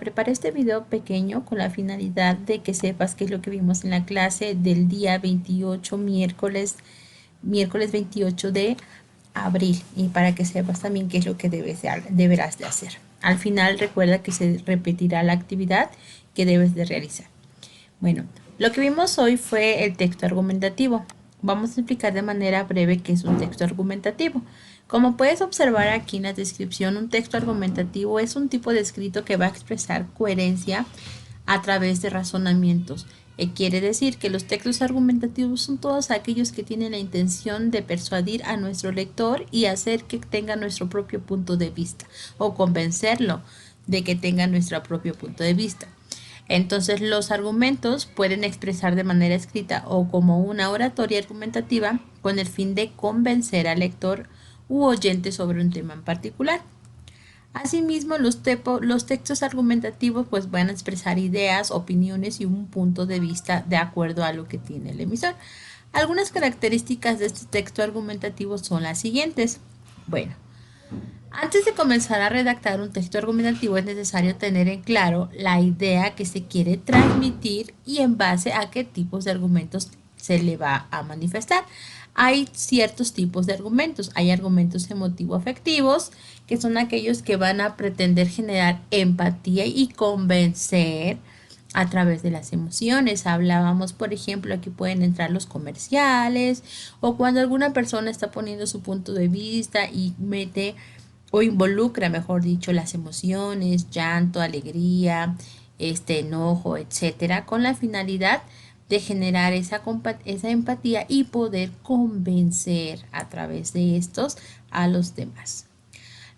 preparé este video pequeño con la finalidad de que sepas qué es lo que vimos en la clase del día 28, miércoles 28 de abril, y para que sepas también qué es lo que deberás de hacer. Al final recuerda que se repetirá la actividad que debes de realizar. Bueno, lo que vimos hoy fue el texto argumentativo. Vamos a explicar de manera breve qué es un texto argumentativo. Como puedes observar aquí en la descripción, un texto argumentativo es un tipo de escrito que va a expresar coherencia a través de razonamientos. Quiere decir que los textos argumentativos son todos aquellos que tienen la intención de persuadir a nuestro lector y hacer que tenga nuestro propio punto de vista o convencerlo de que tenga nuestro propio punto de vista. Entonces, los argumentos pueden expresar de manera escrita o como una oratoria argumentativa con el fin de convencer al lector u oyente sobre un tema en particular. Asimismo, los textos argumentativos pues van a expresar ideas, opiniones y un punto de vista de acuerdo a lo que tiene el emisor. Algunas características de este texto argumentativo son las siguientes. Bueno, antes de comenzar a redactar un texto argumentativo es necesario tener en claro la idea que se quiere transmitir y en base a qué tipos de argumentos se le va a manifestar. Hay ciertos tipos de argumentos. Hay argumentos emotivo-afectivos, que son aquellos que van a pretender generar empatía y convencer a través de las emociones. Hablábamos, por ejemplo, aquí pueden entrar los comerciales o cuando alguna persona está poniendo su punto de vista y mete o involucra, mejor dicho, las emociones, llanto, alegría, enojo, etcétera, con la finalidad de generar esa empatía y poder convencer a través de estos a los demás.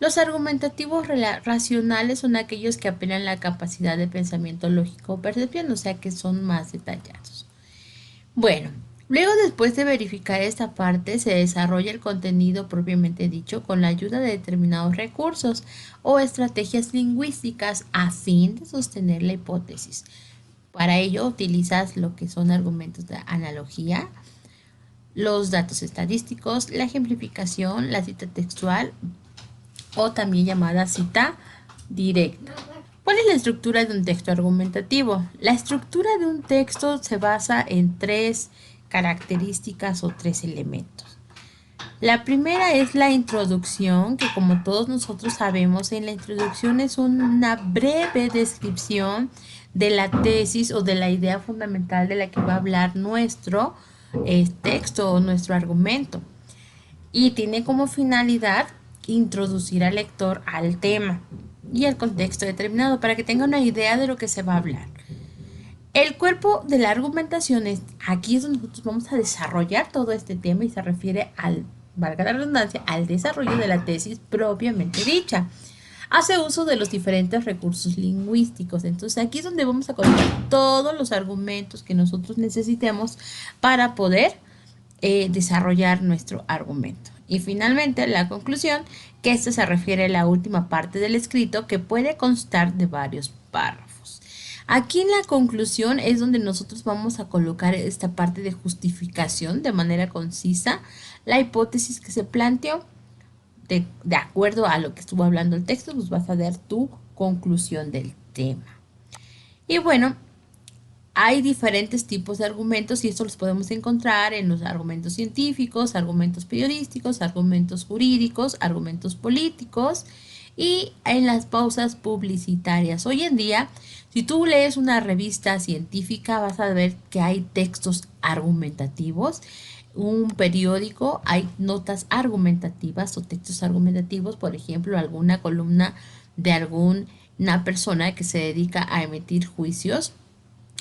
Los argumentativos racionales son aquellos que apelan a la capacidad de pensamiento lógico o percepción, o sea que son más detallados. Bueno, luego después de verificar esta parte se desarrolla el contenido propiamente dicho con la ayuda de determinados recursos o estrategias lingüísticas a fin de sostener la hipótesis. Para ello utilizas lo que son argumentos de analogía, los datos estadísticos, la ejemplificación, la cita textual o también llamada cita directa. ¿Cuál es la estructura de un texto argumentativo? La estructura de un texto se basa en tres características o tres elementos. La primera es la introducción, que como todos nosotros sabemos, en la introducción es una breve descripción de la tesis o de la idea fundamental de la que va a hablar nuestro texto o nuestro argumento. Y tiene como finalidad introducir al lector al tema y el contexto determinado para que tenga una idea de lo que se va a hablar. El cuerpo de la argumentación aquí es donde nosotros vamos a desarrollar todo este tema y se refiere al, valga la redundancia, al desarrollo de la tesis propiamente dicha. Hace uso de los diferentes recursos lingüísticos. Entonces aquí es donde vamos a colocar todos los argumentos que nosotros necesitemos para poder desarrollar nuestro argumento. Y finalmente la conclusión, que esto se refiere a la última parte del escrito que puede constar de varios párrafos. Aquí en la conclusión es donde nosotros vamos a colocar esta parte de justificación de manera concisa, la hipótesis que se planteó. De acuerdo a lo que estuvo hablando el texto, pues vas a dar tu conclusión del tema. Y bueno, hay diferentes tipos de argumentos y esto los podemos encontrar en los argumentos científicos, argumentos periodísticos, argumentos jurídicos, argumentos políticos y en las pausas publicitarias. Hoy en día, si tú lees una revista científica, vas a ver que hay textos argumentativos. Un periódico, hay notas argumentativas o textos argumentativos, por ejemplo, alguna columna de alguna persona que se dedica a emitir juicios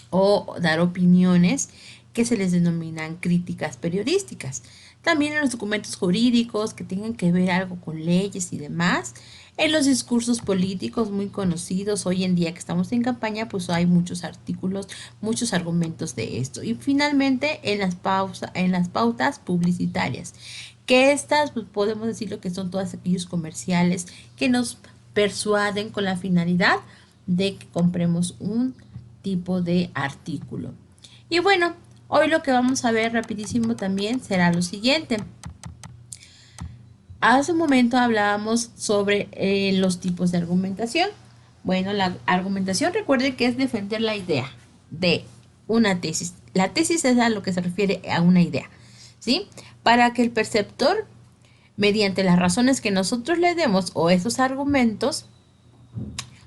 o dar opiniones que se les denominan críticas periodísticas. También en los documentos jurídicos que tengan que ver algo con leyes y demás. En los discursos políticos muy conocidos hoy en día que estamos en campaña, pues hay muchos artículos, muchos argumentos de esto. Y finalmente en las pautas publicitarias, que estas pues podemos decir lo que son todos aquellos comerciales que nos persuaden con la finalidad de que compremos un tipo de artículo. Y bueno, hoy lo que vamos a ver rapidísimo también será lo siguiente. Hace un momento hablábamos sobre los tipos de argumentación. Bueno, la argumentación, recuerde que es defender la idea de una tesis. La tesis es a lo que se refiere a una idea, ¿sí? Para que el perceptor, mediante las razones que nosotros le demos o esos argumentos,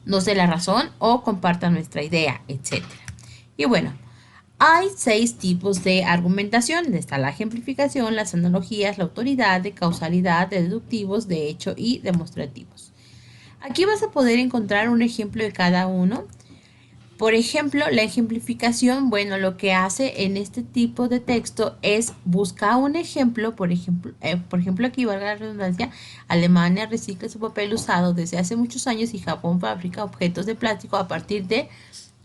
nos dé la razón o comparta nuestra idea, etcétera. Y bueno, hay 6 tipos de argumentación. Está la ejemplificación, las analogías, la autoridad, de causalidad, de deductivos, de hecho y demostrativos. Aquí vas a poder encontrar un ejemplo de cada uno. Por ejemplo, la ejemplificación, bueno, lo que hace en este tipo de texto es buscar un ejemplo, por ejemplo aquí valga la redundancia, Alemania recicla su papel usado desde hace muchos años y Japón fabrica objetos de plástico a partir de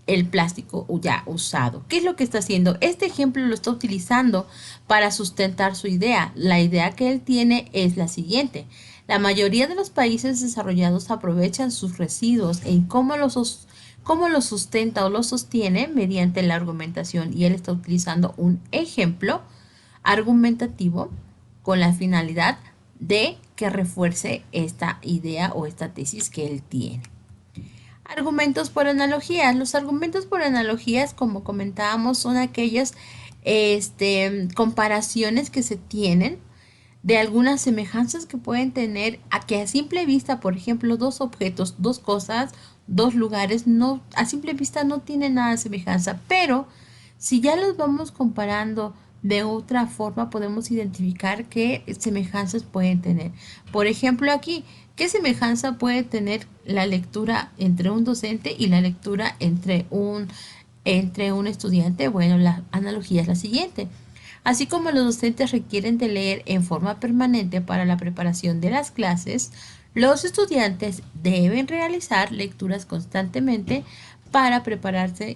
el plástico ya usado. ¿Qué es lo que está haciendo? Este ejemplo lo está utilizando para sustentar su idea. La idea que él tiene es la siguiente. La mayoría de los países desarrollados aprovechan sus residuos en cómo los sustenta o los sostiene mediante la argumentación. Y él está utilizando un ejemplo argumentativo con la finalidad de que refuerce esta idea o esta tesis que él tiene. Argumentos por analogías. Los argumentos por analogías, como comentábamos, son aquellas comparaciones que se tienen de algunas semejanzas que pueden tener a que a simple vista, por ejemplo, dos objetos, dos cosas, dos lugares, no, a simple vista no tienen nada de semejanza, pero si ya los vamos comparando de otra forma, podemos identificar qué semejanzas pueden tener. Por ejemplo, aquí, ¿qué semejanza puede tener la lectura entre un docente y la lectura entre un estudiante? Bueno, la analogía es la siguiente. Así como los docentes requieren de leer en forma permanente para la preparación de las clases, los estudiantes deben realizar lecturas constantemente para prepararse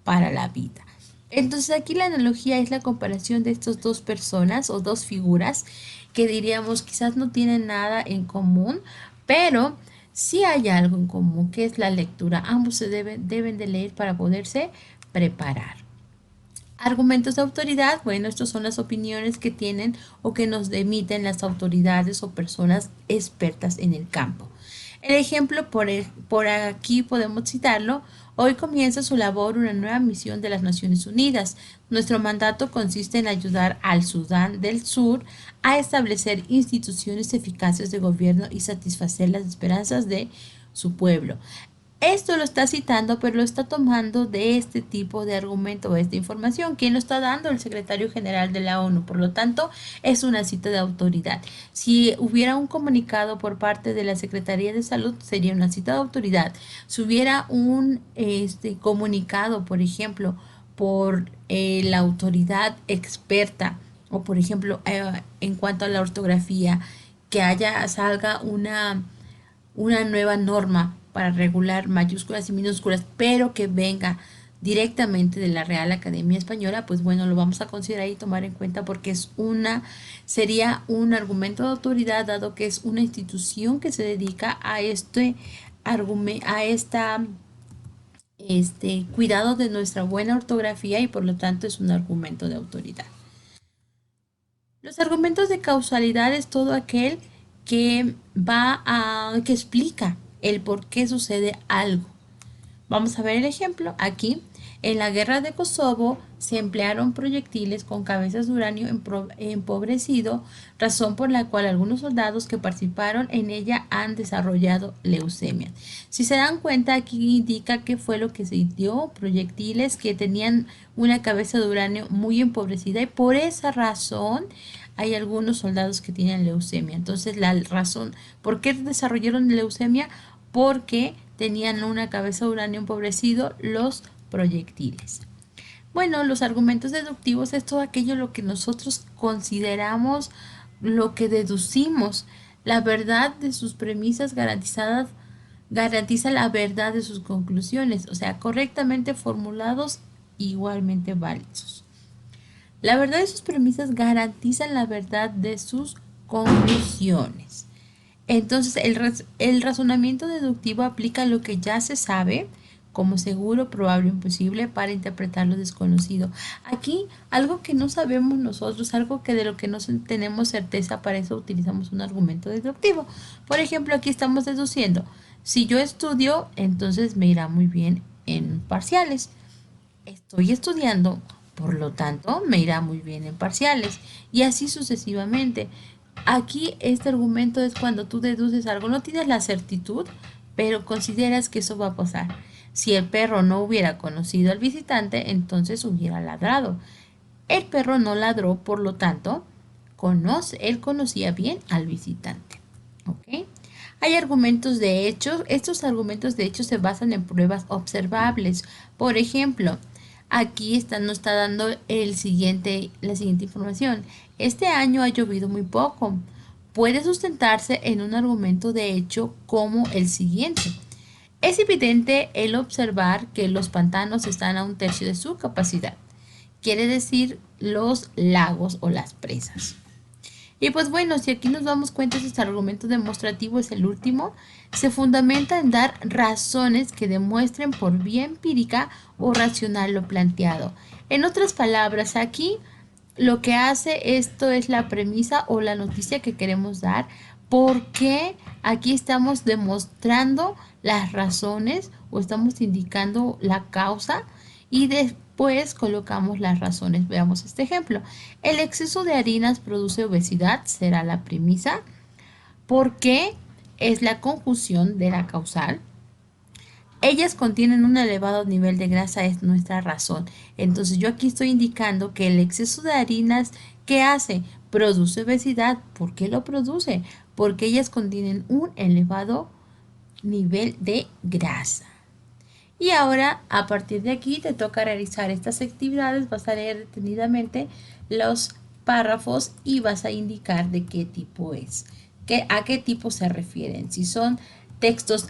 para la vida. Entonces aquí la analogía es la comparación de estas dos personas o dos figuras que diríamos quizás no tienen nada en común, pero sí hay algo en común, que es la lectura. Ambos deben de leer para poderse preparar. Argumentos de autoridad, bueno, estas son las opiniones que tienen o que nos emiten las autoridades o personas expertas en el campo. El ejemplo, por aquí podemos citarlo, hoy comienza su labor una nueva misión de las Naciones Unidas. Nuestro mandato consiste en ayudar al Sudán del Sur a establecer instituciones eficaces de gobierno y satisfacer las esperanzas de su pueblo. Esto lo está citando, pero lo está tomando de este tipo de argumento o esta información. ¿Quién lo está dando? El secretario general de la ONU. Por lo tanto, es una cita de autoridad. Si hubiera un comunicado por parte de la Secretaría de Salud, sería una cita de autoridad. Si hubiera un comunicado, por ejemplo, por la autoridad experta, o por ejemplo, en cuanto a la ortografía, que salga una nueva norma para regular mayúsculas y minúsculas, pero que venga directamente de la Real Academia Española, pues bueno, lo vamos a considerar y tomar en cuenta porque sería un argumento de autoridad, dado que es una institución que se dedica a cuidado de nuestra buena ortografía y por lo tanto es un argumento de autoridad. Los argumentos de causalidad es todo aquel que que explica el por qué sucede algo. Vamos a ver el ejemplo. Aquí, en la guerra de Kosovo, se emplearon proyectiles con cabezas de uranio empobrecido, razón por la cual algunos soldados que participaron en ella han desarrollado leucemia. Si se dan cuenta, aquí indica que fue lo que se dio, proyectiles que tenían una cabeza de uranio muy empobrecida y por esa razón hay algunos soldados que tienen leucemia. Entonces, la razón, ¿por qué desarrollaron leucemia? Porque tenían una cabeza de uranio empobrecido los proyectiles. Bueno, los argumentos deductivos es todo aquello lo que nosotros consideramos, lo que deducimos. La verdad de sus premisas garantizadas garantiza la verdad de sus conclusiones, o sea, correctamente formulados, igualmente válidos. La verdad de sus premisas garantiza la verdad de sus conclusiones. Entonces, el razonamiento deductivo aplica lo que ya se sabe como seguro, probable o imposible para interpretar lo desconocido. Aquí, algo que no sabemos nosotros, algo que de lo que no tenemos certeza, para eso utilizamos un argumento deductivo. Por ejemplo, aquí estamos deduciendo, si yo estudio, entonces me irá muy bien en parciales. Estoy estudiando, por lo tanto, me irá muy bien en parciales. Y así sucesivamente. Aquí este argumento es cuando tú deduces algo, no tienes la certitud, pero consideras que eso va a pasar. Si el perro no hubiera conocido al visitante, entonces hubiera ladrado. El perro no ladró, por lo tanto, él conocía bien al visitante. ¿Ok? Hay argumentos de hecho. Estos argumentos de hecho se basan en pruebas observables. Por ejemplo, aquí nos está dando la siguiente información. Este año ha llovido muy poco. Puede sustentarse en un argumento de hecho como el siguiente. Es evidente el observar que los pantanos están a un tercio de su capacidad. Quiere decir los lagos o las presas. Y pues bueno, si aquí nos damos cuenta, este argumento demostrativo es el último, se fundamenta en dar razones que demuestren por vía empírica o racional lo planteado. En otras palabras, aquí lo que hace esto es la premisa o la noticia que queremos dar, porque aquí estamos demostrando las razones o estamos indicando la causa y después colocamos las razones. Veamos este ejemplo. El exceso de harinas produce obesidad, será la premisa, porque es la conjunción de la causal. Ellas contienen un elevado nivel de grasa, es nuestra razón. Entonces yo aquí estoy indicando que el exceso de harinas, ¿qué hace? Produce obesidad. ¿Por qué lo produce? Porque ellas contienen un elevado nivel de grasa. Y ahora, a partir de aquí, te toca realizar estas actividades. Vas a leer detenidamente los párrafos y vas a indicar de qué tipo es, a qué tipo se refieren. Si son textos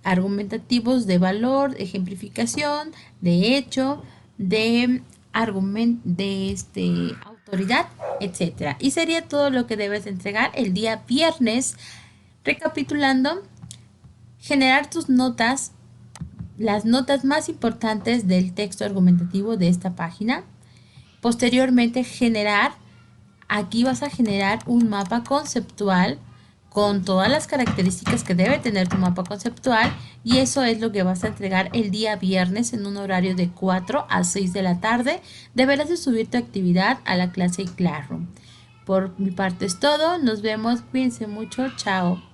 argumentativos de valor, ejemplificación, de hecho, de autoridad, etcétera. Y sería todo lo que debes entregar el día viernes. Recapitulando, generar tus notas, las notas más importantes del texto argumentativo de esta página. Posteriormente, aquí vas a generar un mapa conceptual con todas las características que debe tener tu mapa conceptual, y eso es lo que vas a entregar el día viernes en un horario de 4 a 6 de la tarde. Deberás de subir tu actividad a la clase Classroom. Por mi parte es todo. Nos vemos. Cuídense mucho. Chao.